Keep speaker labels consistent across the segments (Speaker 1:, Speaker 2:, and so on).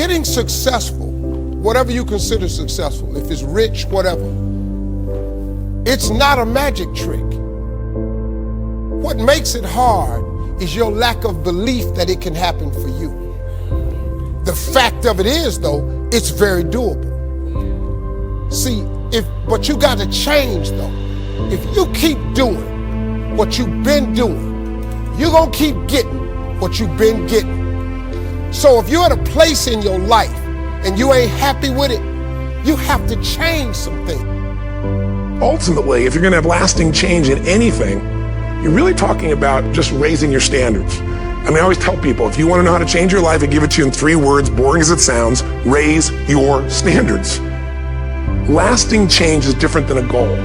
Speaker 1: getting successful, whatever you consider successful, if it's rich, whatever, it's not a magic trick. What makes it hard is your lack of belief that it can happen for you. The fact of it is, though, it's very doable. See, but you got to change, though. If you keep doing what you've been doing, you're gonna keep getting what you've been getting. So if you're at a place in your life and you ain't happy with it, you have to change some things.
Speaker 2: Ultimately, if you're gonna have lasting change in anything, you're really talking about just raising your standards. I mean, I always tell people, if you wanna know how to change your life, I give it to you in 3 words, boring as it sounds: raise your standards. Lasting change is different than a goal.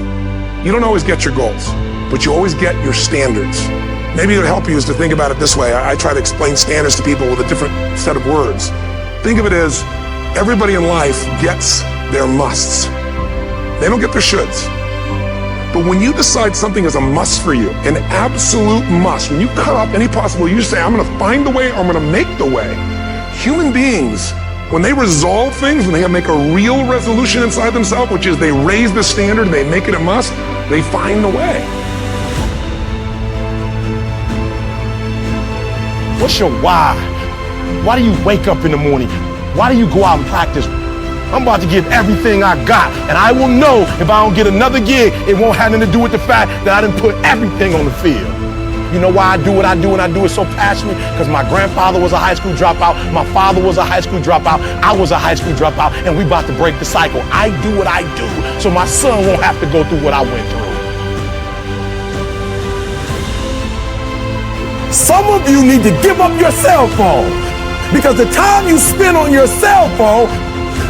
Speaker 2: You don't always get your goals, but you always get your standards. Maybe it would help you is to think about it this way. I try to explain standards to people with a different set of words. Think of it as everybody in life gets their musts. They don't get their shoulds. But when you decide something is a must for you, an absolute must, when you cut off any possible, you say, I'm gonna find the way, or I'm gonna make the way. Human beings, when they resolve things, when they make a real resolution inside themselves, which is they raise the standard, they make it a must, they find the way.
Speaker 3: What's your why? Why do you wake up in the morning? Why do you go out and practice? I'm about to give everything I got, and I will know if I don't get another gig, it won't have anything to do with the fact that I didn't put everything on the field. You know why I do what I do, and I do it so passionately? Because my grandfather was a high school dropout, my father was a high school dropout, I was a high school dropout, and we about to break the cycle. I do what I do, so my son won't have to go through what I went through. Some of you need to give up your cell phone, because the time you spend on your cell phone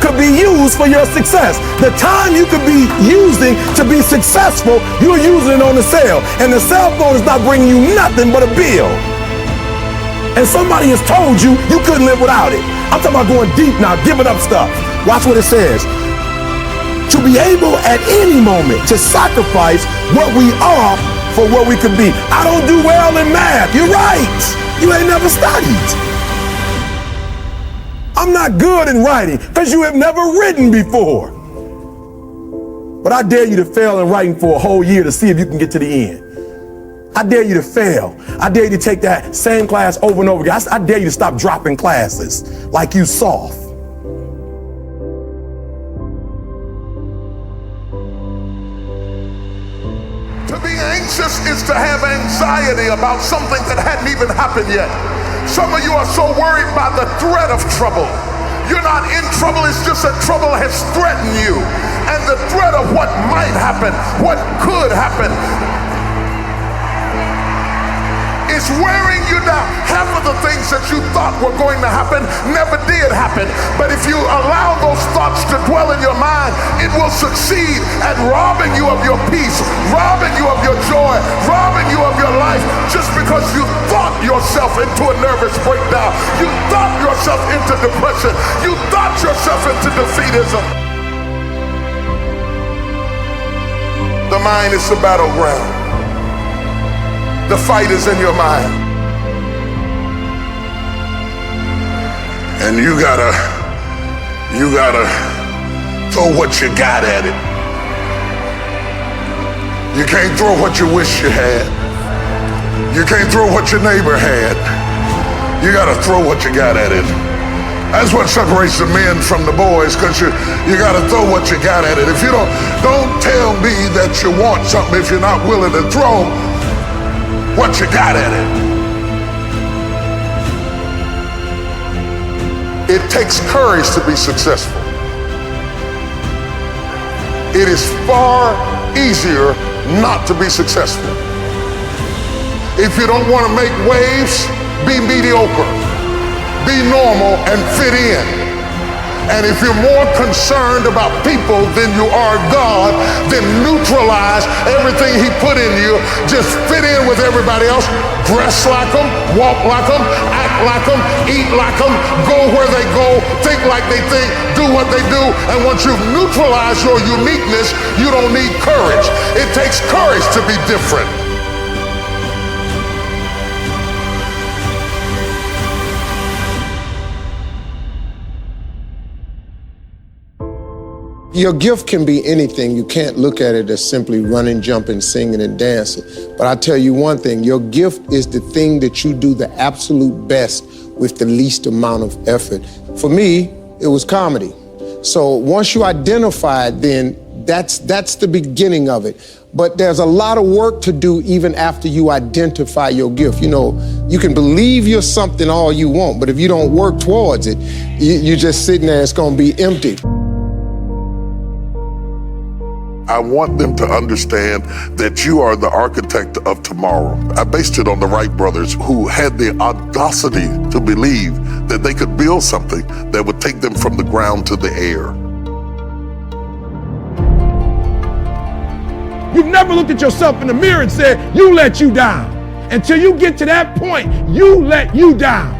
Speaker 3: could be used for your success. The time you could be using to be successful, you're using it on the cell. And the cell phone is not bringing you nothing but a bill. And somebody has told you you couldn't live without it. I'm talking about going deep now, giving up stuff. Watch what it says. To be able at any moment to sacrifice what we are for what we could be. I don't do well in math. You're right. You ain't never studied. I'm not good in writing because you have never written before. But I dare you to fail in writing for a whole year to see if you can get to the end. I dare you to fail. I dare you to take that same class over and over again. I dare you to stop dropping classes like you soft.
Speaker 4: To be anxious is to have anxiety about something that hadn't even happened yet. Some of you are so worried by the threat of trouble. You're not in trouble, it's just that trouble has threatened you. And the threat of what might happen, what could happen, is wearing you down. Half of the things that you thought were going to happen never did happen. But if you allow those thoughts to dwell in your mind, it will succeed at robbing you of your peace, robbing you of your joy, robbing you of your life, just because you thought yourself into a nervous breakdown. You thought yourself into depression. You thought yourself into defeatism. The mind is the battleground. The fight is in your mind. And you gotta throw what you got at it. You can't throw what you wish you had. You can't throw what your neighbor had. You gotta throw what you got at it. That's what separates the men from the boys, because you gotta throw what you got at it. If you don't tell me that you want something if you're not willing to throw what you got at it. It takes courage to be successful. It is far easier not to be successful. If you don't want to make waves, be mediocre, be normal, and fit in. And if you're more concerned about people than you are God, then neutralize everything He put in you. Just fit in with everybody else. Dress like them, walk like them, act like them, eat like them, go where they go, think like they think, do what they do. And once you've neutralized your uniqueness, you don't need courage. It takes courage to be different.
Speaker 1: Your gift can be anything. You can't look at it as simply running, jumping, singing, and dancing. But I tell you one thing, your gift is the thing that you do the absolute best with the least amount of effort. For me, it was comedy. So once you identify it, then that's the beginning of it. But there's a lot of work to do even after you identify your gift. You know, you can believe you're something all you want, but if you don't work towards it, you're just sitting there, it's gonna be empty.
Speaker 4: I want them to understand that you are the architect of tomorrow. I based it on the Wright brothers, who had the audacity to believe that they could build something that would take them from the ground to the air.
Speaker 3: You've never looked at yourself in the mirror and said, you let you down. Until you get to that point, you let you down.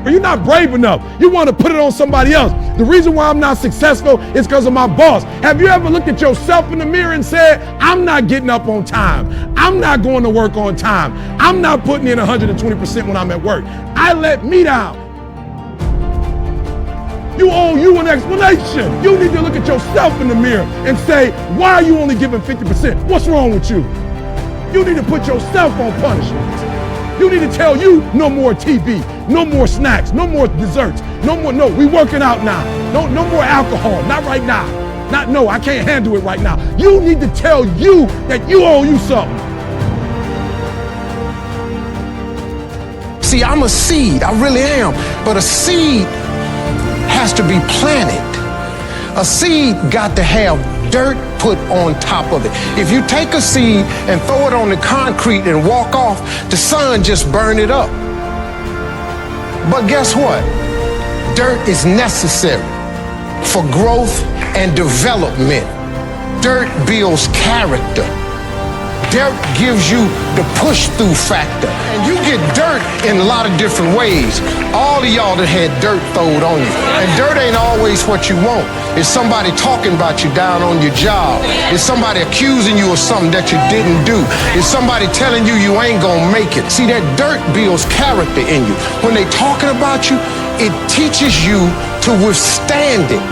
Speaker 3: Or you're not brave enough. You want to put it on somebody else. The reason why I'm not successful is because of my boss. Have you ever looked at yourself in the mirror and said, I'm not getting up on time. I'm not going to work on time. I'm not putting in 120% when I'm at work. I let me down. You owe you an explanation. You need to look at yourself in the mirror and say, why are you only giving 50%? What's wrong with you? You need to put yourself on punishment. You need to tell you no more TV, no more snacks, no more desserts, no, we working out now. No more alcohol, not right now. No, I can't handle it right now. You need to tell you that you owe you something.
Speaker 5: See, I'm a seed, I really am, but a seed has to be planted. A seed got to have dirt put on top of it. If you take a seed and throw it on the concrete and walk off, the sun just burn it up. But guess what? Dirt is necessary for growth and development. Dirt builds character. Dirt gives you the push-through factor. And you get dirt in a lot of different ways. All of y'all that had dirt thrown on you. And dirt ain't always what you want. It's somebody talking about you down on your job. It's somebody accusing you of something that you didn't do. It's somebody telling you you ain't gonna make it. See, that dirt builds character in you. When they talking about you, it teaches you to withstand it.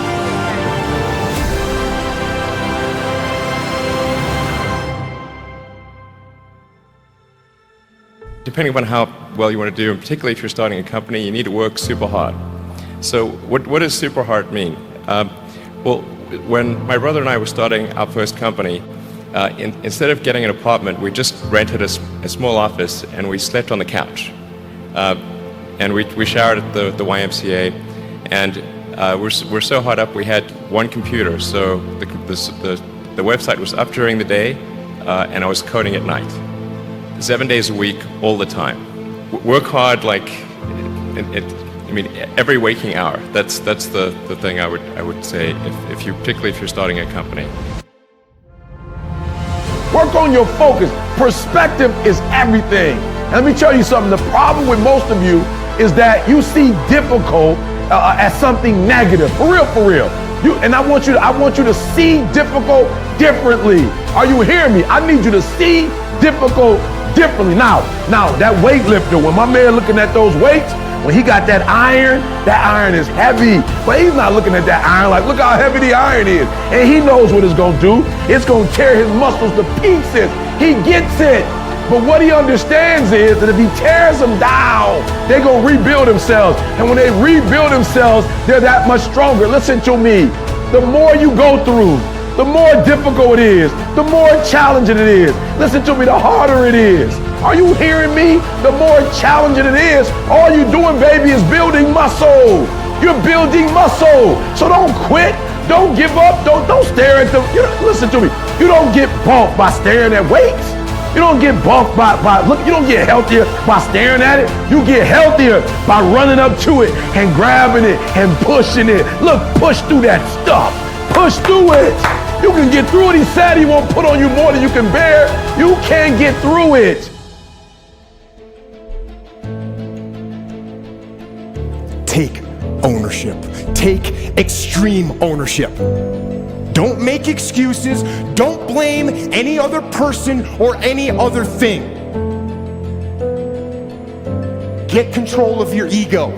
Speaker 6: Depending on how well you want to do, and particularly if you're starting a company, you need to work super hard. So what does super hard mean? Well, when my brother and I were starting our first company, instead of getting an apartment, we just rented a small office and we slept on the couch. And we showered at the YMCA, and we're so hot up we had one computer, so the website was up during the day, and I was coding at night. 7 days a week, all the time. Work hard, like, every waking hour. That's the thing I would say, particularly if you're starting a company.
Speaker 3: Work on your focus. Perspective is everything. And let me tell you something. The problem with most of you is that you see difficult as something negative. For real. And I want you to see difficult differently. Are you hearing me? I need you to see difficult differently. Now that weightlifter, when my man looking at those weights, when he got that iron is heavy. But he's not looking at that iron like, look how heavy the iron is. And he knows what it's gonna do. It's gonna tear his muscles to pieces. He gets it. But what he understands is that if he tears them down, they're gonna rebuild themselves. And when they rebuild themselves, they're that much stronger. Listen to me. The more you go through, the more difficult it is, the more challenging it is. Listen to me, the harder it is. Are you hearing me? The more challenging it is, all you're doing, baby, is building muscle. You're building muscle. So don't quit, don't give up, don't stare at them. Listen to me, you don't get bumped by staring at weights. You don't get bumped by look, you don't get healthier by staring at it. You get healthier by running up to it and grabbing it and pushing it. Look, push through that stuff. Push through it. You can get through it. He said he won't put on you more than you can bear. You can get through it.
Speaker 7: Take ownership. Take extreme ownership. Don't make excuses. Don't blame any other person or any other thing. Get control of your ego.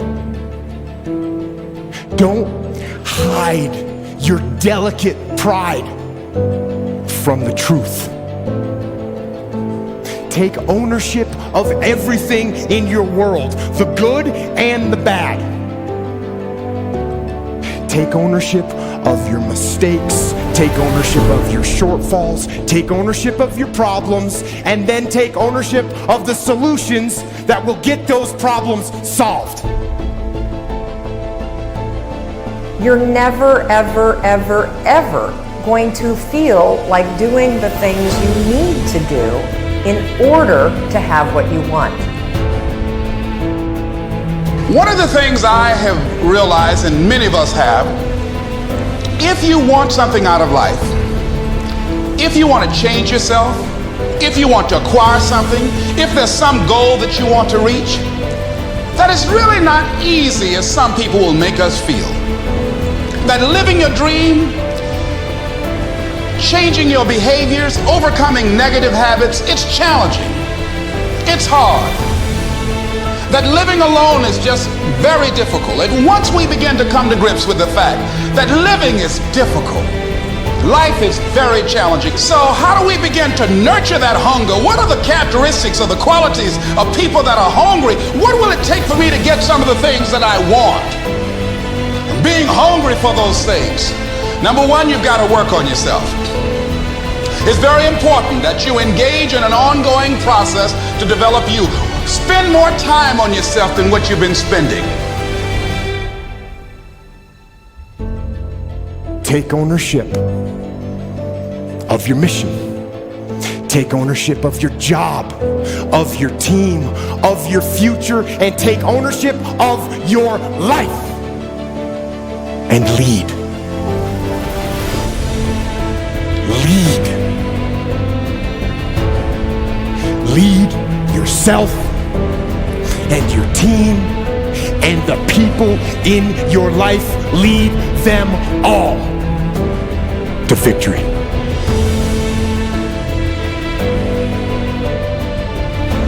Speaker 7: Don't hide your delicate pride from the truth. Take ownership of everything in your world, the good and the bad. Take ownership of your mistakes, take ownership of your shortfalls, take ownership of your problems, and then take ownership of the solutions that will get those problems solved.
Speaker 8: You're never, ever, ever, ever going to feel like doing the things you need to do in order to have what you want.
Speaker 9: One of the things I have realized, and many of us have, if you want something out of life, if you want to change yourself, if you want to acquire something, if there's some goal that you want to reach, that is really not easy as some people will make us feel. That living your dream, changing your behaviors, overcoming negative habits, it's challenging. It's hard. That living alone is just very difficult. And once we begin to come to grips with the fact that living is difficult, life is very challenging. So how do we begin to nurture that hunger? What are the characteristics or the qualities of people that are hungry? What will it take for me to get some of the things that I want? Being hungry for those things. Number one, you've got to work on yourself. It's very important that you engage in an ongoing process to develop you. Spend more time on yourself than what you've been spending.
Speaker 7: Take ownership of your mission. Take ownership of your job, of your team, of your future, and take ownership of your life. And lead. Lead. Lead yourself and your team and the people in your life. Lead them all to victory.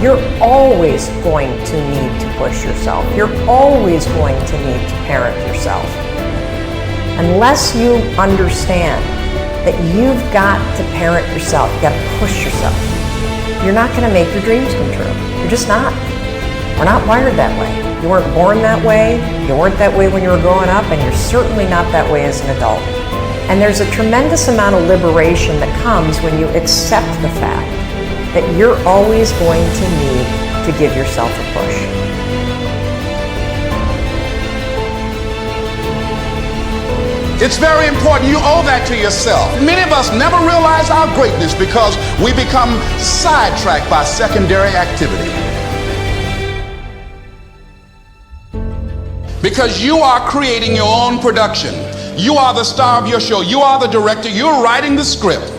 Speaker 8: You're always going to need to push yourself. You're always going to need to parent yourself. Unless you understand that you've got to parent yourself, you've got to push yourself, you're not going to make your dreams come true. You're just not. We're not wired that way. You weren't born that way, you weren't that way when you were growing up, and you're certainly not that way as an adult. And there's a tremendous amount of liberation that comes when you accept the fact that you're always going to need to give yourself a push.
Speaker 9: It's very important. You owe that to yourself. Many of us never realize our greatness because we become sidetracked by secondary activity. Because you are creating your own production. You are the star of your show. You are the director. You're writing the script.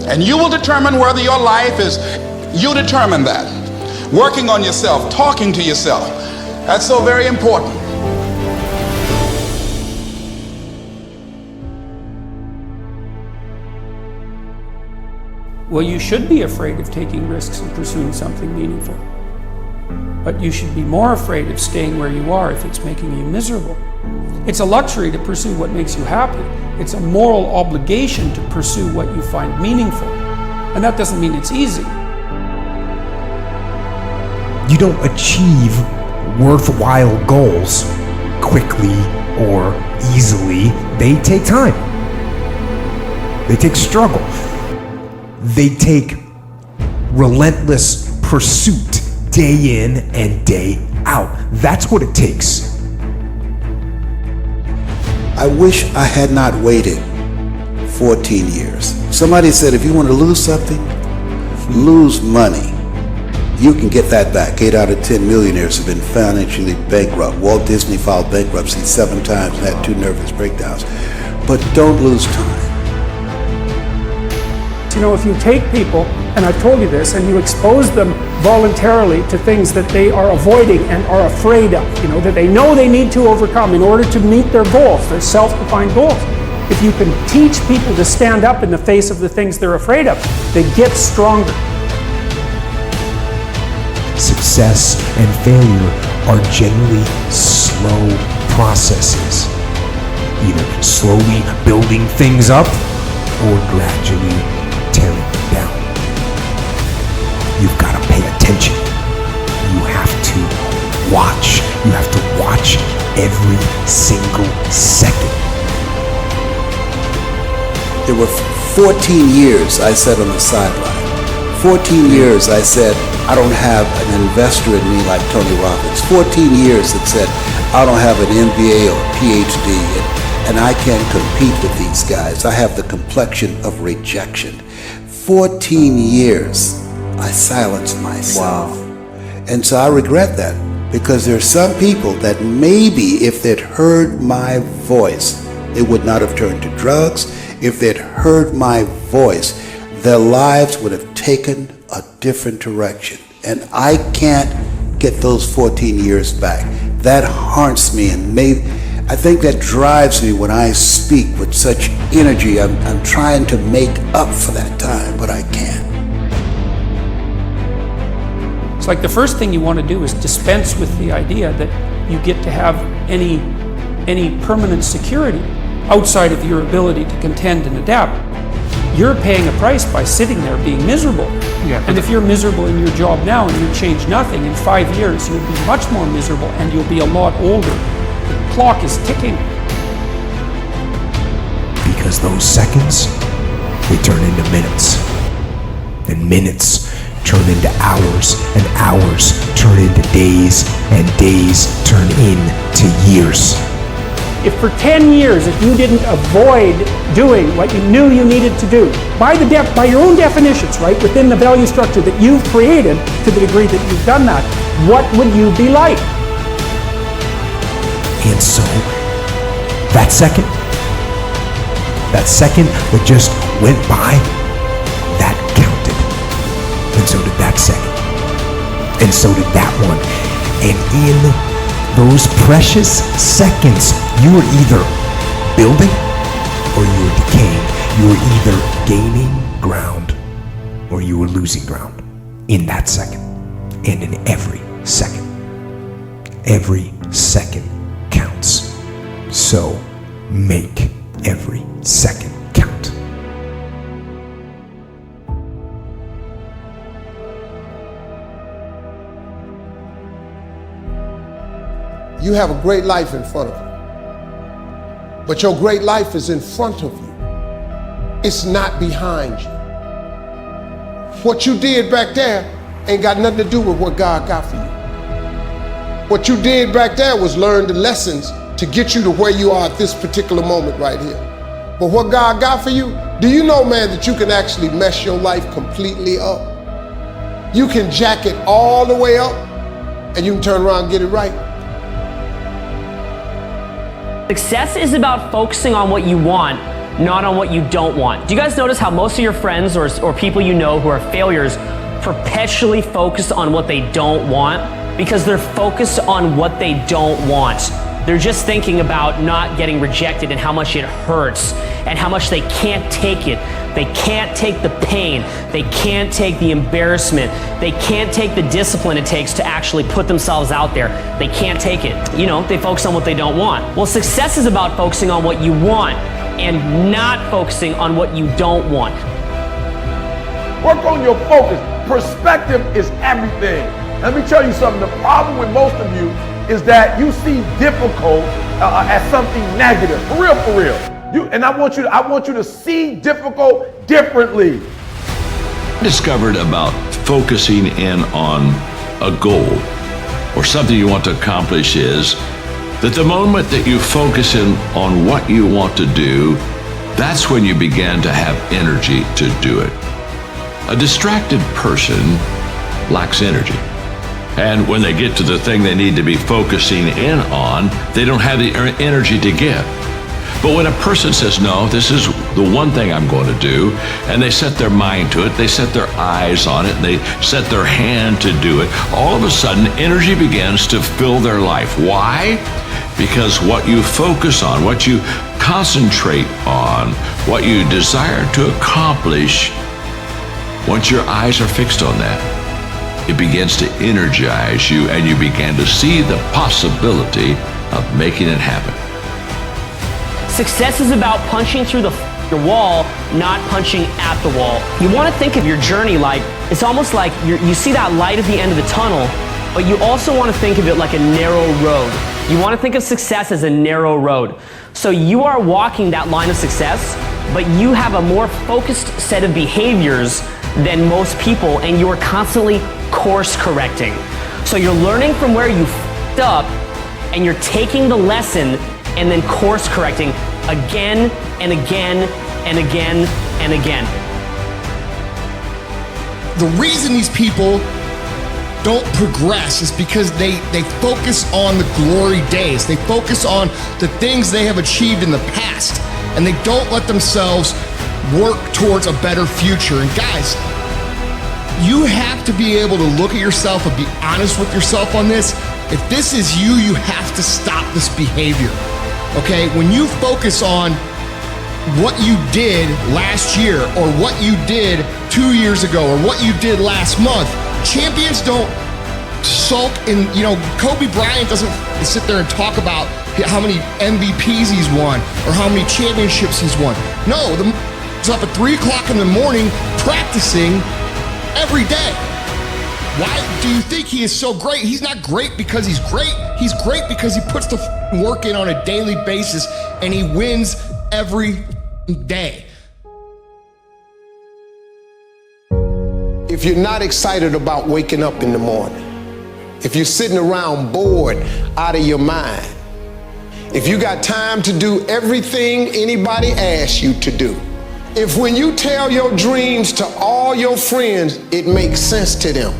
Speaker 9: And you will determine whether your life is, you determine that. Working on yourself, talking to yourself. That's so very important.
Speaker 10: Well, you should be afraid of taking risks and pursuing something meaningful. But you should be more afraid of staying where you are if it's making you miserable. It's a luxury to pursue what makes you happy. It's a moral obligation to pursue what you find meaningful. And that doesn't mean it's easy.
Speaker 7: You don't achieve worthwhile goals quickly or easily. They take time. They take struggle. They take relentless pursuit day in and day out. That's what it takes.
Speaker 11: I wish I had not waited 14 years. Somebody said if you want to lose something, lose money. You can get that back. 8 out of 10 millionaires have been financially bankrupt. Walt Disney filed bankruptcy 7 times and had 2 nervous breakdowns. But don't lose time.
Speaker 10: You know, if you take people, and I've told you this, and you expose them voluntarily to things that they are avoiding and are afraid of, you know, that they know they need to overcome in order to meet their goals, their self-defined goals. If you can teach people to stand up in the face of the things they're afraid of, they get stronger.
Speaker 7: Success and failure are generally slow processes. either slowly building things up or gradually tearing them down. You've got to pay attention. You have to watch. You have to watch every single second.
Speaker 11: There were 14 years I sat on the sideline. 14 years I said, I don't have an investor in me like Tony Robbins. 14 years that said, I don't have an MBA or a PhD, and I can't compete with these guys. I have the complexion of rejection. 14 years I silenced myself. Wow. And so I regret that, because there are some people that maybe if they'd heard my voice, they would not have turned to drugs. If they'd heard my voice, their lives would have taken a different direction. And I can't get those 14 years back. That haunts me, and I think that drives me when I speak with such energy. I'm trying to make up for that time, but I can't.
Speaker 10: It's like the first thing you want to do is dispense with the idea that you get to have any permanent security outside of your ability to contend and adapt. You're paying a price by sitting there being miserable. Yeah, and if you're miserable in your job now and you change nothing, in 5 years you'll be much more miserable and you'll be a lot older. The clock is ticking.
Speaker 7: Because those seconds, they turn into minutes. And minutes turn into hours, and hours turn into days, and days turn into years.
Speaker 10: If for 10 years, if you didn't avoid doing what you knew you needed to do, by your own definitions, right, within the value structure that you've created, to the degree that you've done that, what would you be like?
Speaker 7: And so, that second that just went by, that counted. And so did that second. And so did that one. And in those precious seconds, you were either building or you were decaying. You were either gaining ground or you were losing ground in that second, and in every second. Every second counts. So make every second count.
Speaker 1: You have a great life in front of you, but your great life is in front of you. It's not behind you. What you did back there ain't got nothing to do with what God got for you. What you did back there was learn the lessons to get you to where you are at this particular moment right here. But what God got for you, do you know, man, that you can actually mess your life completely up? You can jack it all the way up and you can turn around and get it right.
Speaker 12: Success is about focusing on what you want, not on what you don't want. Do you guys notice how most of your friends or people you know who are failures perpetually focus on what they don't want? Because they're focused on what they don't want. They're just thinking about not getting rejected and how much it hurts and how much they can't take it. They can't take the pain. They can't take the embarrassment. They can't take the discipline it takes to actually put themselves out there. They can't take it. You know, they focus on what they don't want. Well, success is about focusing on what you want and not focusing on what you don't want.
Speaker 3: Work on your focus. Perspective is everything. Let me tell you something. The problem with most of you is that you see difficult as something negative. For real, for real. I want you to see difficult differently.
Speaker 13: I discovered about focusing in on a goal or something you want to accomplish is that the moment that you focus in on what you want to do, that's when you begin to have energy to do it. A distracted person lacks energy. And when they get to the thing they need to be focusing in on, they don't have the energy to give. But when a person says, no, this is the one thing I'm going to do, and they set their mind to it, they set their eyes on it, and they set their hand to do it, all of a sudden energy begins to fill their life. Why? Because what you focus on, what you concentrate on, what you desire to accomplish, once your eyes are fixed on that, it begins to energize you and you begin to see the possibility of making it happen.
Speaker 12: Success is about punching through your wall, not punching at the wall. You want to think of your journey like, it's almost like you see that light at the end of the tunnel, but you also want to think of it like a narrow road. You want to think of success as a narrow road. So you are walking that line of success, but you have a more focused set of behaviors than most people, and you are constantly course correcting. So you're learning from where you f***ed up, and you're taking the lesson and then course correcting again and again and again and again.
Speaker 14: The reason these people don't progress is because they focus on the glory days. They focus on the things they have achieved in the past, and they don't let themselves work towards a better future. And guys, you have to be able to look at yourself and be honest with yourself on this. If this is you, you have to stop this behavior. Okay? When you focus on what you did last year, or what you did 2 years ago, or what you did last month, champions don't sulk in, Kobe Bryant doesn't sit there and talk about how many MVPs he's won or how many championships he's won. No, he's up at 3 o'clock in the morning practicing every day. Why do you think he is so great? He's not great because he's great. He's great because he puts the work in on a daily basis, and he wins every day.
Speaker 1: If you're not excited about waking up in the morning, if you're sitting around bored out of your mind, if you got time to do everything anybody asks you to do, if when you tell your dreams to all your friends, it makes sense to them,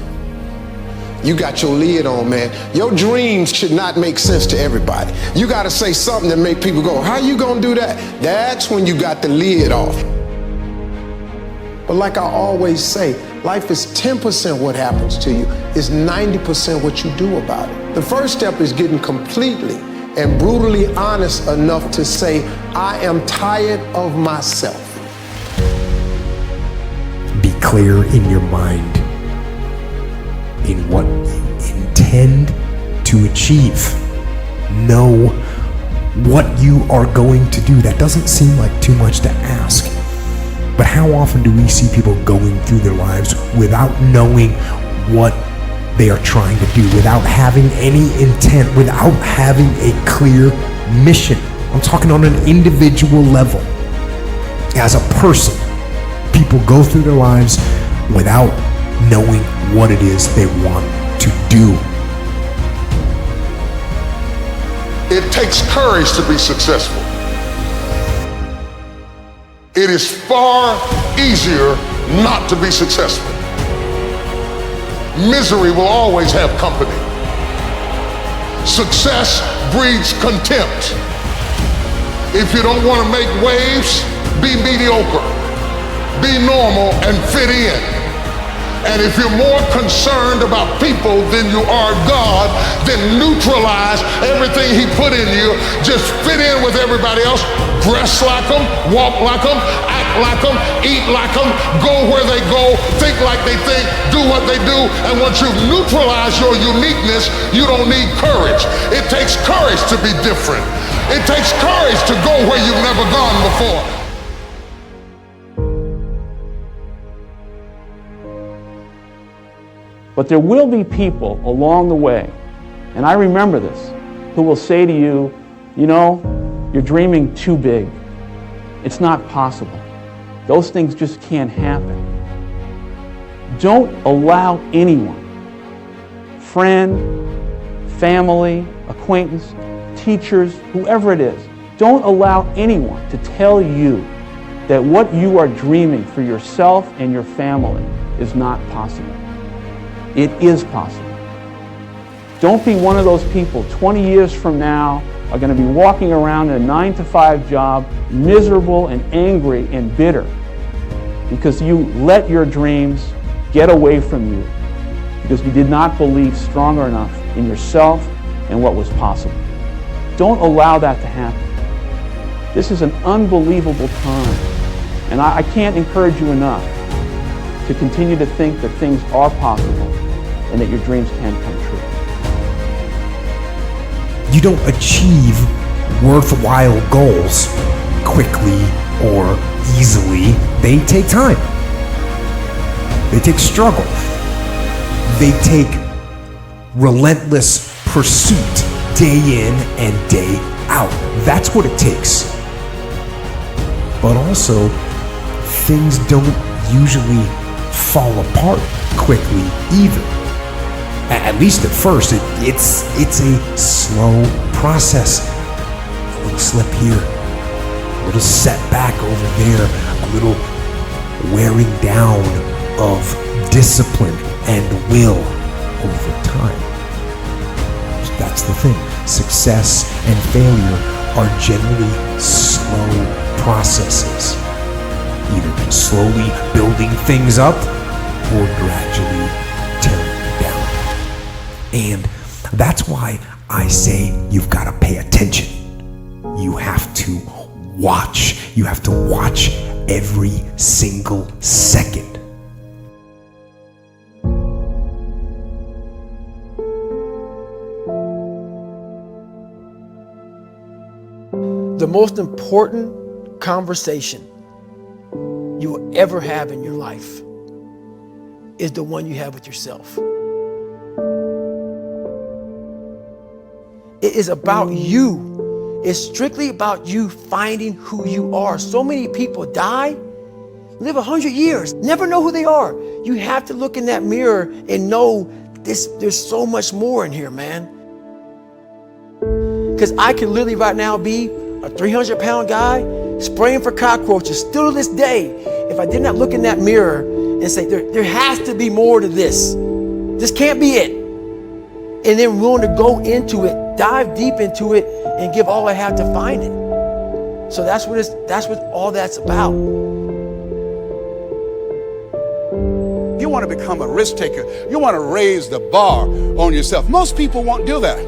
Speaker 1: you got your lid on, man. Your dreams should not make sense to everybody. You got to say something that make people go, how you gonna do that? That's when you got the lid off. But like I always say, life is 10% what happens to you, it's 90% what you do about it. The first step is getting completely and brutally honest enough to say, I am tired of myself.
Speaker 7: Be clear in your mind in what you intend to achieve. Know what you are going to do. That doesn't seem like too much to ask. But how often do we see people going through their lives without knowing what they are trying to do, without having any intent, without having a clear mission? I'm talking on an individual level. As a person, people go through their lives without knowing what it is they want to do.
Speaker 4: It takes courage to be successful. It is far easier not to be successful. Misery will always have company. Success breeds contempt. If you don't want to make waves, be mediocre. Be normal and fit in. And if you're more concerned about people than you are God, then neutralize everything He put in you. Just fit in with everybody else. Dress like them, walk like them, act like them, eat like them, go where they go, think like they think, do what they do. And once you've neutralized your uniqueness, you don't need courage. It takes courage to be different. It takes courage to go where you've never gone before.
Speaker 15: But there will be people along the way, and I remember this, who will say to you, you know, you're dreaming too big. It's not possible. Those things just can't happen. Don't allow anyone, friend, family, acquaintance, teachers, whoever it is, don't allow anyone to tell you that what you are dreaming for yourself and your family is not possible. It is possible. Don't be one of those people 20 years from now are going to be walking around in a 9-to-5 job, miserable and angry and bitter because you let your dreams get away from you because you did not believe strong enough in yourself and what was possible. Don't allow that to happen. This is an unbelievable time, and I can't encourage you enough to continue to think that things are possible and that your dreams can come true.
Speaker 7: You don't achieve worthwhile goals quickly or easily, they take time. They take struggle. They take relentless pursuit day in and day out. That's what it takes. But also, things don't usually fall apart quickly either. At least at first, it's a slow process. A little slip here, a little setback over there, a little wearing down of discipline and will over time. That's the thing. Success and failure are generally slow processes, either slowly building things up or gradually tearing you down. And that's why I say you've got to pay attention. You have to watch. You have to watch every single second.
Speaker 16: The most important conversation you will ever have in your life is the one you have with yourself. It is about you. It's strictly about you finding who you are. So many people die, live 100 years, never know who they are. You have to look in that mirror and know there's so much more in here, man. Because I could literally right now be a 300-pound guy spraying for cockroaches still to this day if I did not look in that mirror and say, there has to be more to this. This can't be it. And then willing to go into it, dive deep into it, and give all I have to find it. So that's what all that's about.
Speaker 9: You want to become a risk taker. You want to raise the bar on yourself. Most people won't do that.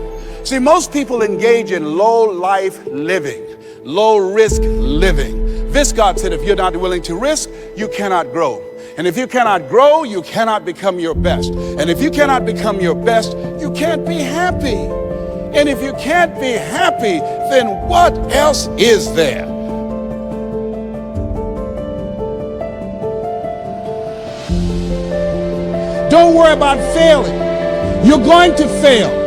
Speaker 9: See, most people engage in low-life living, low-risk living. Viscott said, if you're not willing to risk, you cannot grow. And if you cannot grow, you cannot become your best. And if you cannot become your best, you can't be happy. And if you can't be happy, then what else is there? Don't worry about failing. You're going to fail.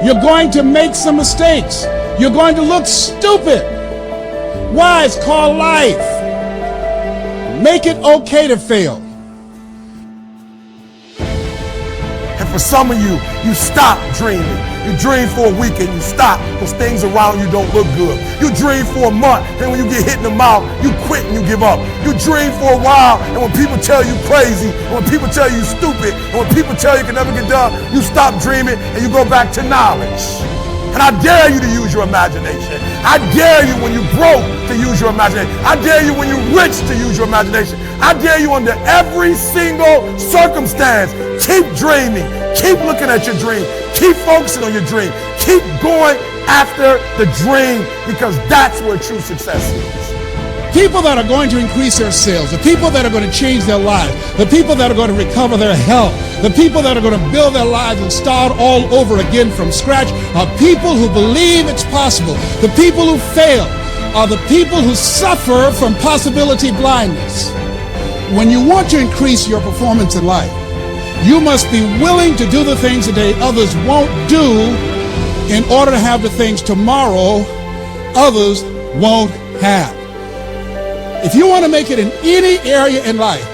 Speaker 9: You're going to make some mistakes. You're going to look stupid. Why? It's called life. Make it okay to fail.
Speaker 3: And for some of you, you stop dreaming. You dream for a week and you stop because things around you don't look good. You dream for a month, and when you get hit in the mouth, you quit and you give up. You dream for a while, and when people tell you crazy, and when people tell you stupid, and when people tell you can never get done, you stop dreaming and you go back to knowledge. And I dare you to use your imagination. I dare you when you're broke to use your imagination. I dare you when you're rich to use your imagination. I dare you under every single circumstance. Keep dreaming. Keep looking at your dream. Keep focusing on your dream. Keep going after the dream, because that's where true success is.
Speaker 9: People that are going to increase their sales, the people that are going to change their lives, the people that are going to recover their health, the people that are going to build their lives and start all over again from scratch are people who believe it's possible. The people who fail are the people who suffer from possibility blindness. When you want to increase your performance in life, you must be willing to do the things today others won't do in order to have the things tomorrow others won't have. If you want to make it in any area in life,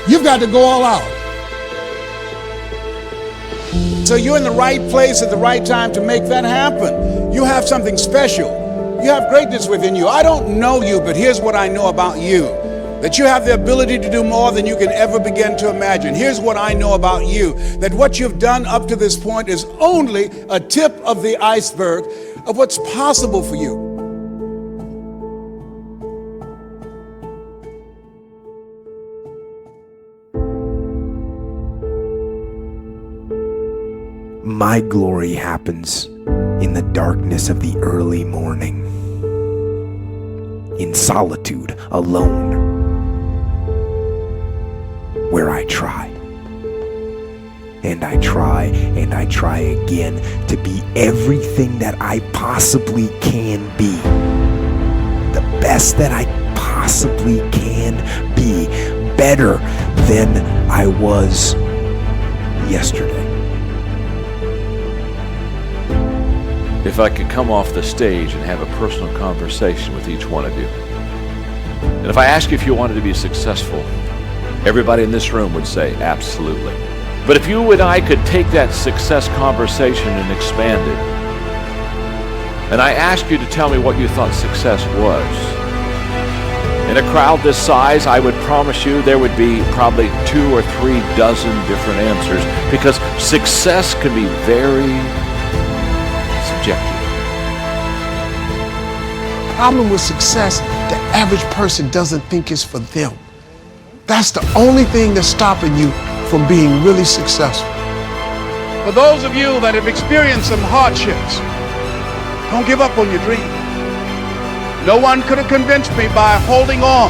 Speaker 9: you've got to go all out. So you're in the right place at the right time to make that happen. You have something special. You have greatness within you. I don't know you, but here's what I know about you. That you have the ability to do more than you can ever begin to imagine. Here's what I know about you. That what you've done up to this point is only a tip of the iceberg of what's possible for you.
Speaker 7: My glory happens in the darkness of the early morning, in solitude, alone, where I try. and I try and I try again to be everything that I possibly can be. The best that I possibly can be. Better than I was yesterday.
Speaker 13: If I could come off the stage and have a personal conversation with each one of you, and if I ask you if you wanted to be successful, everybody in this room would say absolutely. But if you and I could take that success conversation and expand it, and I asked you to tell me what you thought success was, in a crowd this size, I would promise you there would be probably 2 or 3 dozen different answers, because success can be very subjective.
Speaker 1: Problem with success, the average person doesn't think it's for them. That's the only thing that's stopping you from being really successful.
Speaker 9: For those of you that have experienced some hardships, don't give up on your dream. No one could have convinced me by holding on,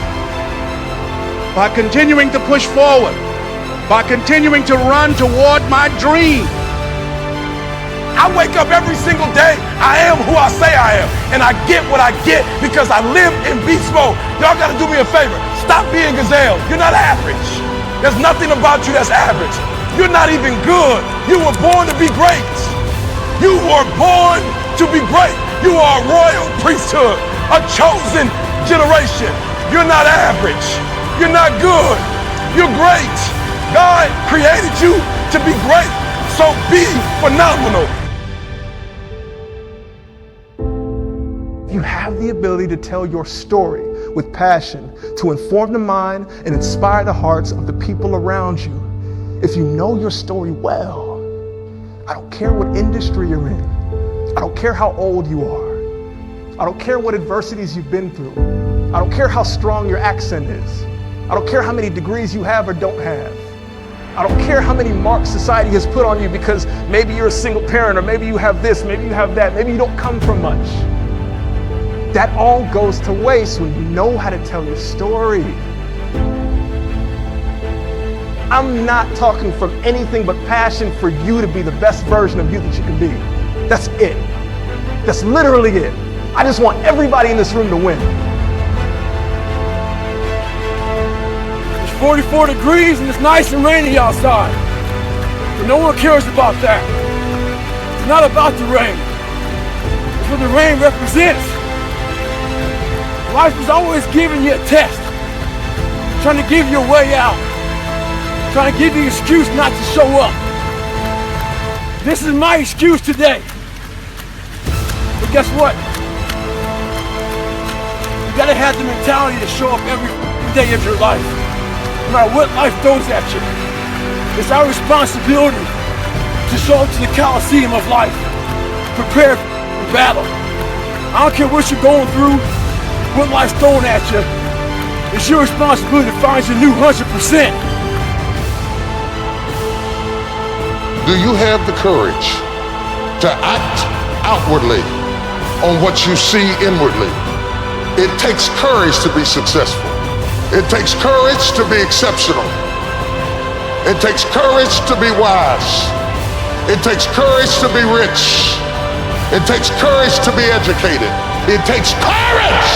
Speaker 9: by continuing to push forward, by continuing to run toward my dream.
Speaker 3: I wake up every single day, I am who I say I am, and I get what I get because I live in beast mode. Y'all gotta do me a favor, stop being gazelle. You're not average. There's nothing about you that's average. You're not even good. You were born to be great. You were born to be great. You are a royal priesthood, a chosen generation. You're not average. You're not good. You're great. God created you to be great, so be phenomenal.
Speaker 17: You have the ability to tell your story with passion, to inform the mind and inspire the hearts of the people around you. If you know your story well, I don't care what industry you're in. I don't care how old you are. I don't care what adversities you've been through. I don't care how strong your accent is. I don't care how many degrees you have or don't have. I don't care how many marks society has put on you because maybe you're a single parent, or maybe you have this, maybe you have that, maybe you don't come from much. That all goes to waste when you know how to tell your story. I'm not talking from anything but passion for you to be the best version of you that you can be. That's it. That's literally it. I just want everybody in this room to win.
Speaker 3: It's 44 degrees and it's nice and rainy outside. But no one cares about that. It's not about the rain. It's what the rain represents. Life is always giving you a test, trying to give you a way out, trying to give you an excuse not to show up. This is my excuse today. But guess what? You gotta have the mentality to show up every day of your life, no matter what life throws at you. It's our responsibility to show up to the Coliseum of life, prepared for battle. I don't care what you're going through, what life's throwing at you. It's your responsibility to find your new 100%.
Speaker 4: Do you have the courage to act outwardly on what you see inwardly? It takes courage to be successful. It takes courage to be exceptional. It takes courage to be wise. It takes courage to be rich. It takes courage to be educated. It takes courage.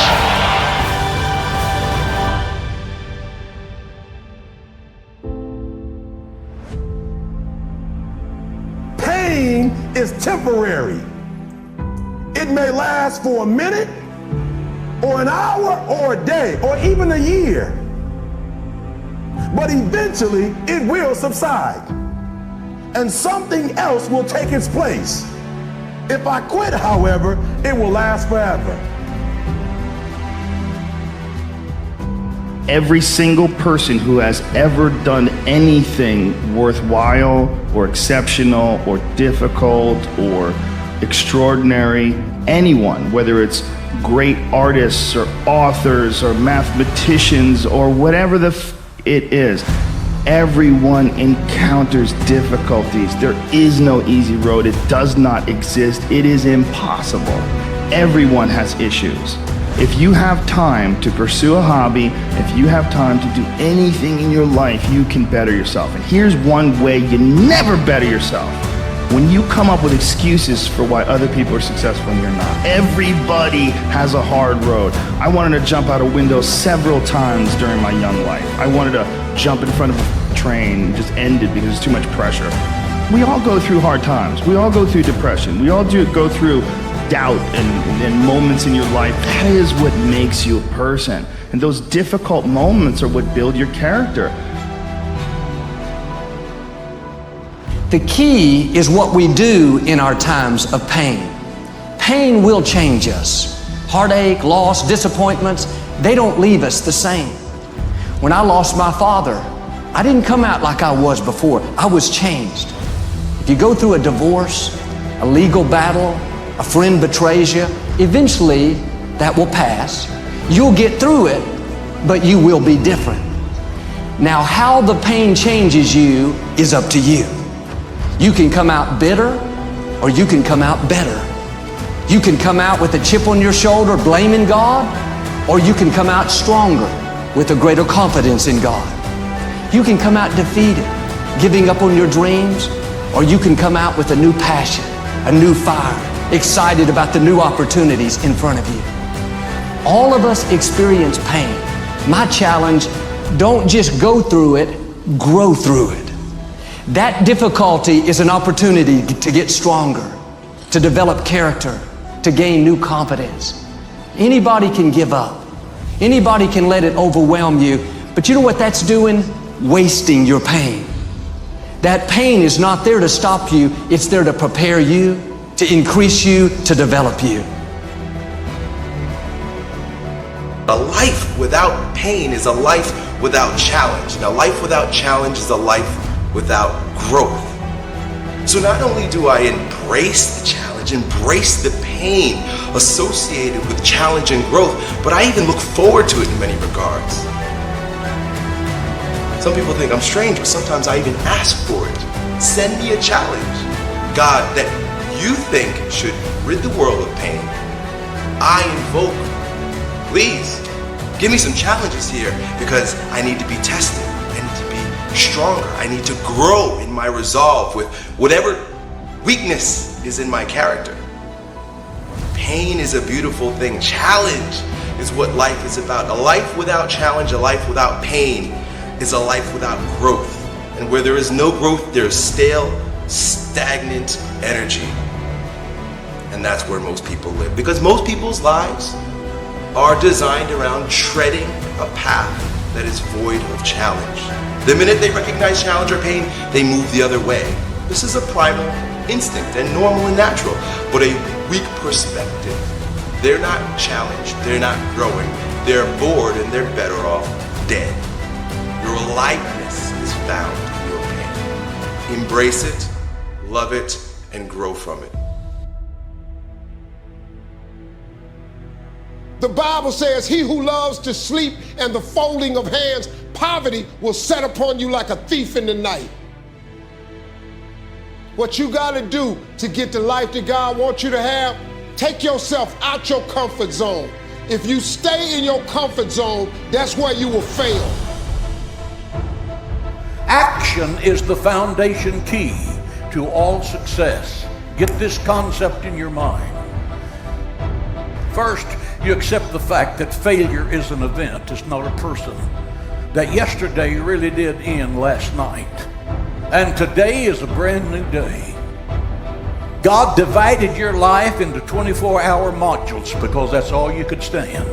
Speaker 3: Pain is temporary. It may last for a minute, or an hour, or a day, or even a year. But eventually, it will subside, and something else will take its place. If I quit, however, it will last forever.
Speaker 18: Every single person who has ever done anything worthwhile or exceptional or difficult or extraordinary, anyone, whether it's great artists or authors or mathematicians or whatever it is, everyone encounters difficulties. There is no easy road. It does not exist. It is impossible. Everyone has issues. If you have time to pursue a hobby, if you have time to do anything in your life, you can better yourself. And here's one way you never better yourself. When you come up with excuses for why other people are successful and you're not. Everybody has a hard road. I wanted to jump out a window several times during my young life. I wanted to jump in front of a train, just ended because there's too much pressure. We all go through hard times. We all go through depression. We all go through doubt and moments in your life. That is what makes you a person. And those difficult moments are what build your character.
Speaker 19: The key is what we do in our times of pain. Pain will change us. Heartache, loss, disappointments, they don't leave us the same. When I lost my father, I didn't come out like I was before. I was changed. If you go through a divorce, a legal battle, a friend betrays you, eventually that will pass. You'll get through it, but you will be different. Now, how the pain changes you is up to you. You can come out bitter, or you can come out better. You can come out with a chip on your shoulder blaming God, or you can come out stronger with a greater confidence in God. You can come out defeated, giving up on your dreams, or you can come out with a new passion, a new fire, excited about the new opportunities in front of you. All of us experience pain. My challenge, don't just go through it, grow through it. That difficulty is an opportunity to get stronger, to develop character, to gain new confidence. Anybody can give up. Anybody can let it overwhelm you. But you know what that's doing? Wasting your pain. That pain is not there to stop you. It's there to prepare you, to increase you, to develop you.
Speaker 20: A life without pain is a life without challenge. Now, life without challenge is a life without growth. So not only do I embrace the challenge, embrace the pain associated with challenge and growth, but I even look forward to it in many regards. Some people think I'm strange, but sometimes I even ask for it. Send me a challenge, God, that you think should rid the world of pain. I invoke, please, give me some challenges here because I need to be tested. I need to be stronger. I need to grow in my resolve with whatever weakness is in my character. Pain is a beautiful thing. Challenge is what life is about. A life without challenge, a life without pain is a life without growth. And where there is no growth, there is stale, stagnant energy. And that's where most people live. Because most people's lives are designed around treading a path that is void of challenge. The minute they recognize challenge or pain, they move the other way. This is a primal instinct and normal and natural, but a weak perspective. They're not challenged, they're not growing, they're bored and they're better off dead. Your aliveness is found in your pain. Embrace it, love it, and grow from it.
Speaker 1: The Bible says, he who loves to sleep and the folding of hands, poverty will set upon you like a thief in the night. What you got to do to get the life that God wants you to have, take yourself out your comfort zone. If you stay in your comfort zone, that's where you will fail.
Speaker 21: Action is the foundation key to all success. Get this concept in your mind. First, you accept the fact that failure is an event, it's not a person. That yesterday really did end last night. And today is a brand new day. God divided your life into 24-hour modules because that's all you could stand.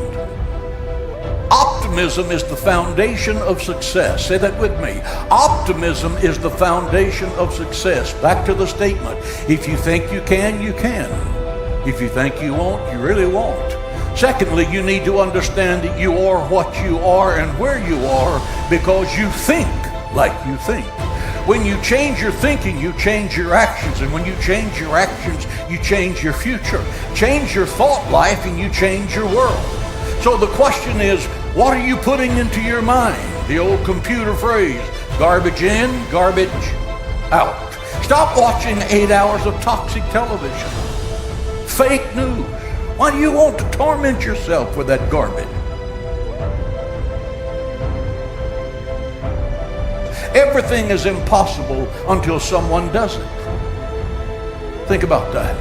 Speaker 21: Optimism is the foundation of success. Say that with me. Optimism is the foundation of success. Back to the statement. If you think you can, you can. If you think you won't, you really won't. Secondly, you need to understand that you are what you are and where you are because you think like you think. When you change your thinking, you change your actions. And when you change your actions, you change your future. Change your thought life and you change your world. So the question is, what are you putting into your mind? The old computer phrase, garbage in, garbage out. Stop watching 8 hours of toxic television, fake news, Why do you want to torment yourself with that garbage? Everything is impossible until someone does it. Think about that.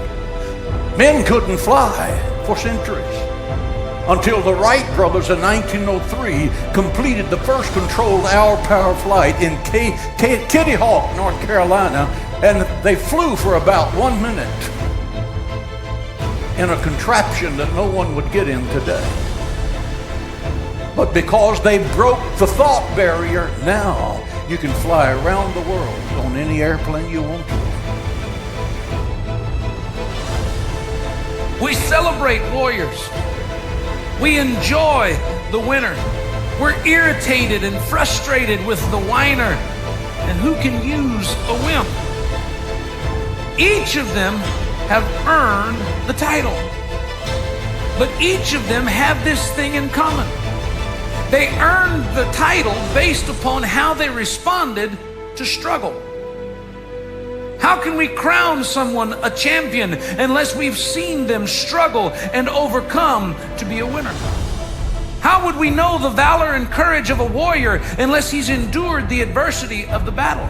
Speaker 21: Men couldn't fly for centuries until the Wright brothers in 1903 completed the first controlled hour-power flight in Kitty Hawk, North Carolina, and they flew for about 1 minute in a contraption that no one would get in today. But because they broke the thought barrier, now you can fly around the world on any airplane you want to. We celebrate warriors. We enjoy the winner. We're irritated and frustrated with the whiner and who can use a wimp. Each of them have earned the title, but each of them have this thing in common. They earned the title based upon how they responded to struggle. How can we crown someone a champion unless we've seen them struggle and overcome to be a winner? How would we know the valor and courage of a warrior unless he's endured the adversity of the battle?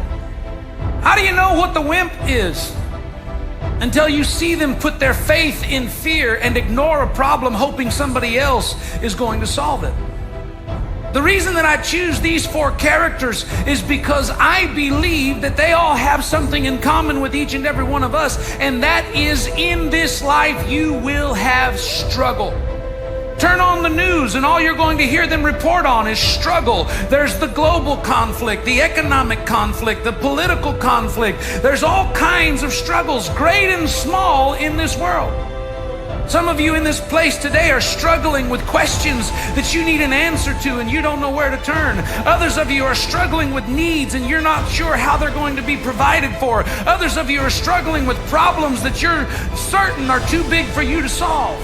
Speaker 21: How do you know what the wimp is until you see them put their faith in fear and ignore a problem hoping somebody else is going to solve it? The reason that I choose these 4 characters is because I believe that they all have something in common with each and every one of us, and that is, in this life you will have struggle. Turn on the news and all you're going to hear them report on is struggle. There's the global conflict, the economic conflict, the political conflict. There's all kinds of struggles, great and small, in this world. Some of you in this place today are struggling with questions that you need an answer to and you don't know where to turn. Others of you are struggling with needs and you're not sure how they're going to be provided for. Others of you are struggling with problems that you're certain are too big for you to solve.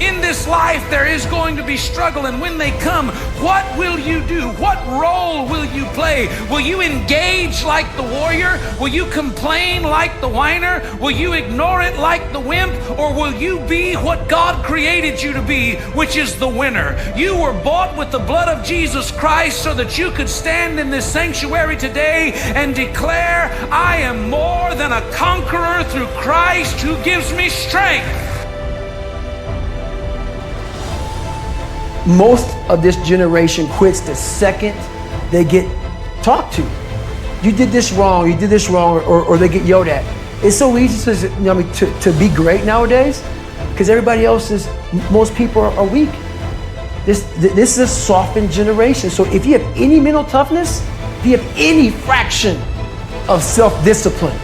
Speaker 21: In this life, there is going to be struggle, and when they come, what will you do? What role will you play? Will you engage like the warrior? Will you complain like the whiner? Will you ignore it like the wimp? Or will you be what God created you to be, which is the winner? You were bought with the blood of Jesus Christ so that you could stand in this sanctuary today and declare, I am more than a conqueror through Christ who gives me strength.
Speaker 16: Most of this generation quits the second they get talked to. You did this wrong, or they get yelled at. It's so easy to be great nowadays because everybody else is, most people are weak. This is a softened generation. So if you have any mental toughness, if you have any fraction of self-discipline,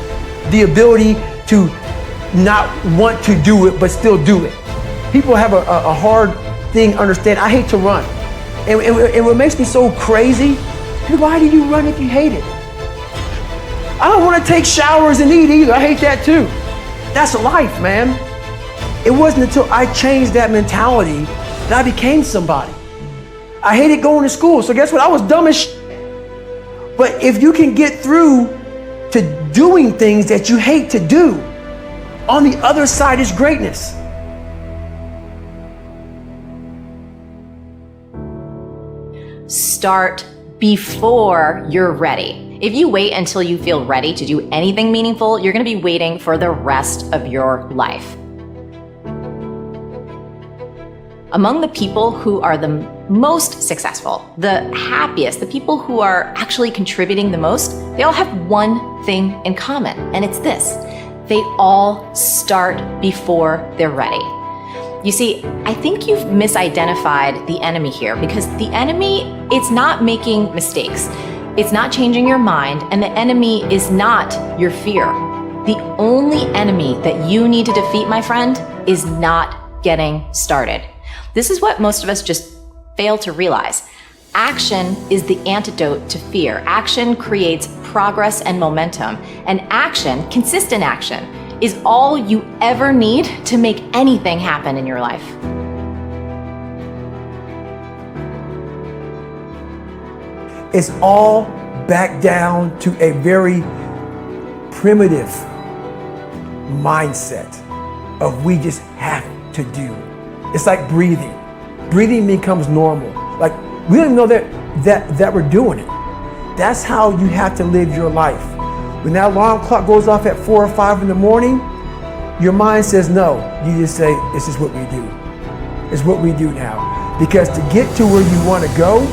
Speaker 16: the ability to not want to do it but still do it. People have a hard thing understand. I hate to run. And what makes me so crazy, why do you run if you hate it? I don't want to take showers and eat either. I hate that too. That's life, man. It wasn't until I changed that mentality that I became somebody. I hated going to school, so guess what? I was dumb as shit. But if you can get through to doing things that you hate to do, on the other side is greatness.
Speaker 2: Start before you're ready. If you wait until you feel ready to do anything meaningful, you're going to be waiting for the rest of your life. Among the people who are the most successful, the happiest, the people who are actually contributing the most, they all have one thing in common, and it's this: they all start before they're ready. You see, I think you've misidentified the enemy here, because the enemy, it's not making mistakes. It's not changing your mind, and the enemy is not your fear. The only enemy that you need to defeat, my friend, is not getting started. This is what most of us just fail to realize. Action is the antidote to fear. Action creates progress and momentum, and action, consistent action, is all you ever need to make anything happen in your life.
Speaker 16: It's all back down to a very primitive mindset of we just have to do. It's like breathing. Breathing becomes normal. Like, we don't even know that we're doing it. That's how you have to live your life. When that alarm clock goes off at 4 or 5 in the morning, your mind says no. You just say, this is what we do. It's what we do now. Because to get to where you want to go,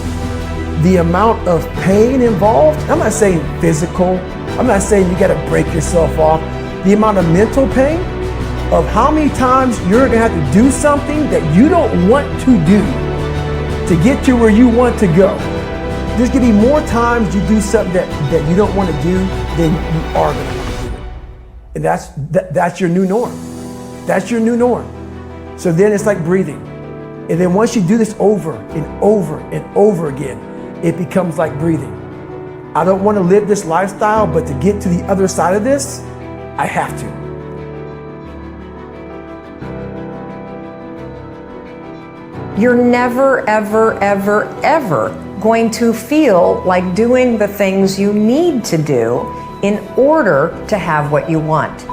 Speaker 16: the amount of pain involved, I'm not saying physical, I'm not saying you got to break yourself off. The amount of mental pain of how many times you're going to have to do something that you don't want to do to get to where you want to go. There's going to be more times you do something that you don't want to do than you are going to want to do. And that's your new norm. That's your new norm. So then it's like breathing. And then once you do this over and over and over again, it becomes like breathing. I don't want to live this lifestyle, but to get to the other side of this, I have to.
Speaker 8: You're never, ever, ever, ever going to feel like doing the things you need to do in order to have what you want.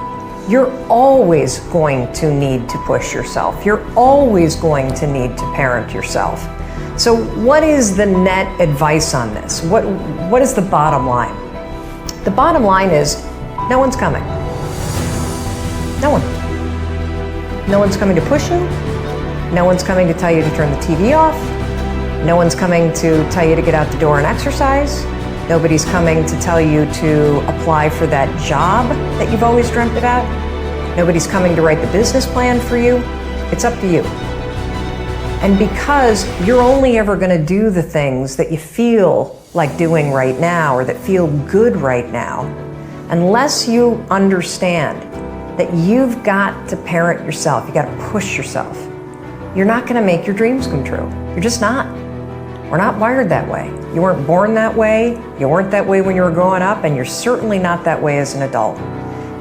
Speaker 8: You're always going to need to push yourself. You're always going to need to parent yourself. So what is the net advice on this? What is the bottom line? The bottom line is no one's coming. No one. No one's coming to push you. No one's coming to tell you to turn the TV off. No one's coming to tell you to get out the door and exercise. Nobody's coming to tell you to apply for that job that you've always dreamt about. Nobody's coming to write the business plan for you. It's up to you. And because you're only ever going to do the things that you feel like doing right now or that feel good right now, unless you understand that you've got to parent yourself, you got to push yourself, you're not going to make your dreams come true. You're just not. We're not wired that way. You weren't born that way. You weren't that way when you were growing up, and you're certainly not that way as an adult.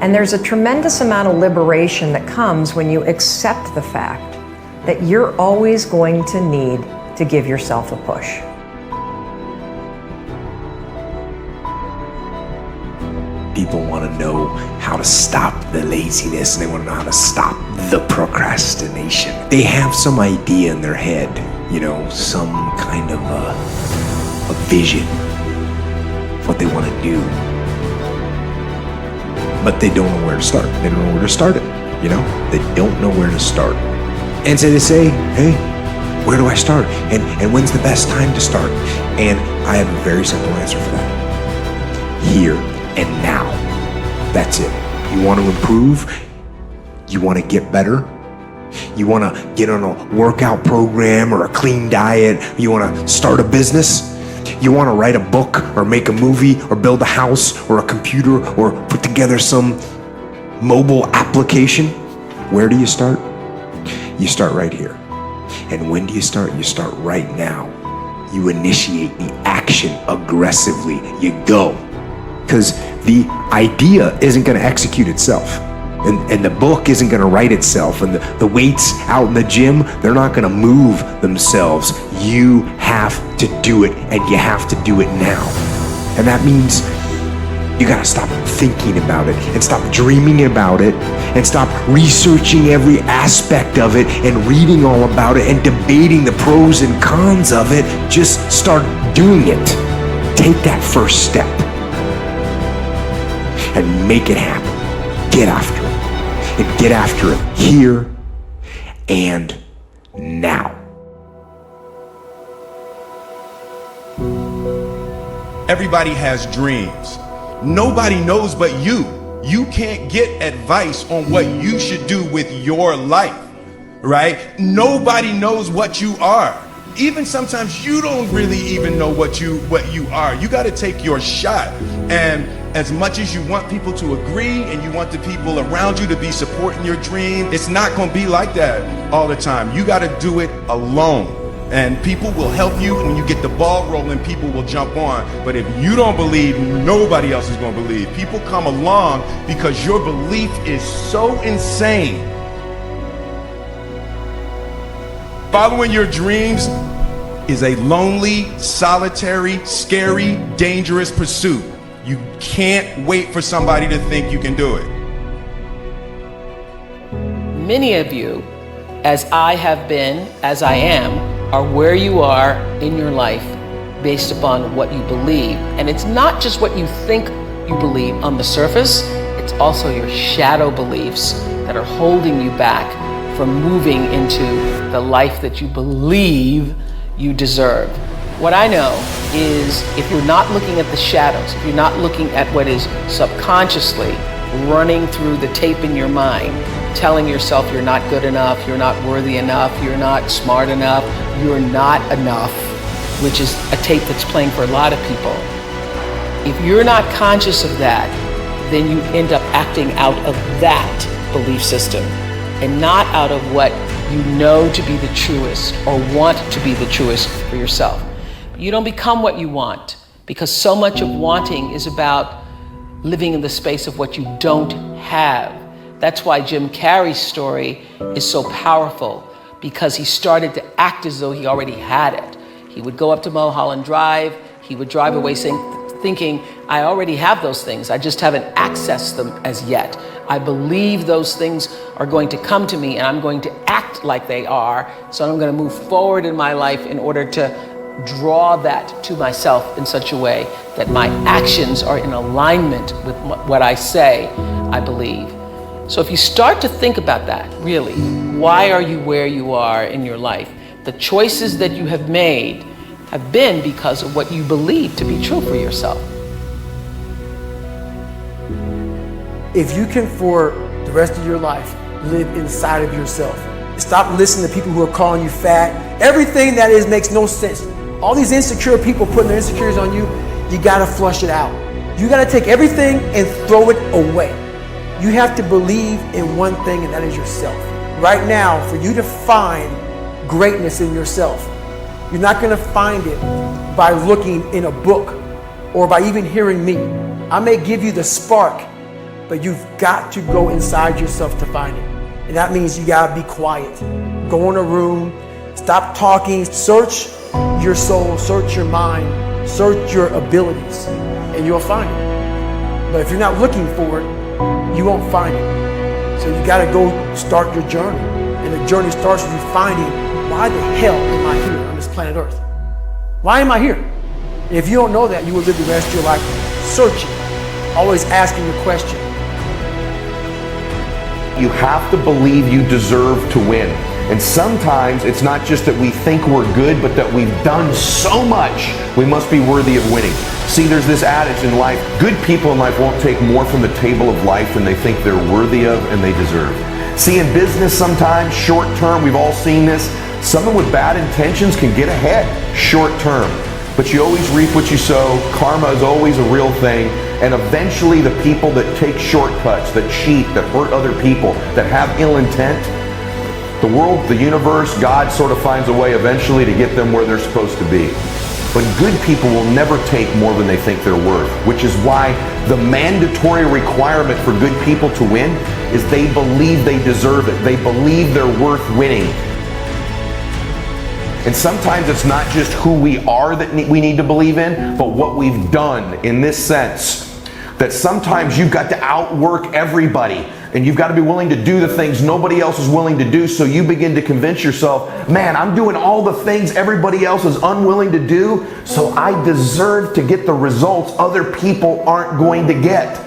Speaker 8: And there's a tremendous amount of liberation that comes when you accept the fact that you're always going to need to give yourself a push.
Speaker 7: People want to know how to stop the laziness, and they want to know how to stop the procrastination. They have some idea in their head, some kind of a vision of what they want to do. But they don't know where to start. They don't know where to start it, They don't know where to start. And so they say, hey, where do I start? And when's the best time to start? And I have a very simple answer for that. Here and now. That's it. You want to improve? You want to get better? You want to get on a workout program or a clean diet? You want to start a business? You want to write a book or make a movie or build a house or a computer or put together some mobile application? Where do you start? You start right here. And when do you start? You start right now. You initiate the action aggressively. You go. Because the idea isn't going to execute itself. And the book isn't going to write itself. And the weights out in the gym, they're not going to move themselves. You have to do it, and you have to do it now. And that means you got to stop thinking about it and stop dreaming about it and stop researching every aspect of it and reading all about it and debating the pros and cons of it. Just start doing it. Take that first step and make it happen. Get after it. And get after it here and now.
Speaker 20: Everybody has dreams. Nobody knows but you. You can't get advice on what you should do with your life, right? Nobody knows what you are. Even sometimes you don't really even know what you are. You got to take your shot. And as much as you want people to agree and you want the people around you to be supporting your dream, it's not going to be like that all the time. You got to do it alone. And people will help you. When you get the ball rolling, people will jump on. But if you don't believe, nobody else is going to believe. People come along because your belief is so insane. Following your dreams is a lonely, solitary, scary, dangerous pursuit. You can't wait for somebody to think you can do it.
Speaker 5: Many of you, as I have been, as I am, are where you are in your life based upon what you believe. And it's not just what you think you believe on the surface, it's also your shadow beliefs that are holding you back from moving into the life that you believe you deserve. What I know is if you're not looking at the shadows, if you're not looking at what is subconsciously running through the tape in your mind, telling yourself you're not good enough, you're not worthy enough, you're not smart enough, you're not enough, which is a tape that's playing for a lot of people. If you're not conscious of that, then you end up acting out of that belief system and not out of what you know to be the truest or want to be the truest for yourself. You don't become what you want, because so much of wanting is about living in the space of what you don't have. That's why Jim Carrey's story is so powerful, because he started to act as though he already had it. He would go up to Mulholland Drive, he would drive away thinking, I already have those things, I just haven't accessed them as yet. I believe those things are going to come to me and I'm going to act like they are, so I'm going to move forward in my life in order to draw that to myself in such a way that my actions are in alignment with what I say I believe. So if you start to think about that, really, why are you where you are in your life? The choices that you have made have been because of what you believe to be true for yourself.
Speaker 16: If you can, for the rest of your life, live inside of yourself, stop listening to people who are calling you fat. Everything that is makes no sense. All these insecure people putting their insecurities on you, you gotta flush it out. You gotta take everything and throw it away. You have to believe in one thing, and that is yourself. Right now, for you to find greatness in yourself, you're not gonna find it by looking in a book or by even hearing me. I may give you the spark, but you've got to go inside yourself to find it. And that means you gotta be quiet. Go in a room, stop talking, search your soul, search your mind, search your abilities, and you'll find it. But if you're not looking for it, you won't find it. So you gotta go start your journey. And the journey starts with you finding, why the hell am I here on this planet Earth? Why am I here? And if you don't know that, you will live the rest of your life searching, always asking the question.
Speaker 22: You have to believe you deserve to win. And sometimes it's not just that we think we're good, but that we've done so much, we must be worthy of winning. See, there's this adage in life, good people in life won't take more from the table of life than they think they're worthy of and they deserve. See, in business sometimes, short term, we've all seen this, someone with bad intentions can get ahead short term. But you always reap what you sow. Karma is always a real thing. And eventually the people that take shortcuts, that cheat, that hurt other people, that have ill intent, the world, the universe, God sort of finds a way eventually to get them where they're supposed to be. But good people will never take more than they think they're worth, which is why the mandatory requirement for good people to win is they believe they deserve it. They believe they're worth winning. And sometimes it's not just who we are that we need to believe in, but what we've done in this sense. That sometimes you've got to outwork everybody, and you've got to be willing to do the things nobody else is willing to do, so you begin to convince yourself, man, I'm doing all the things everybody else is unwilling to do, so I deserve to get the results other people aren't going to get.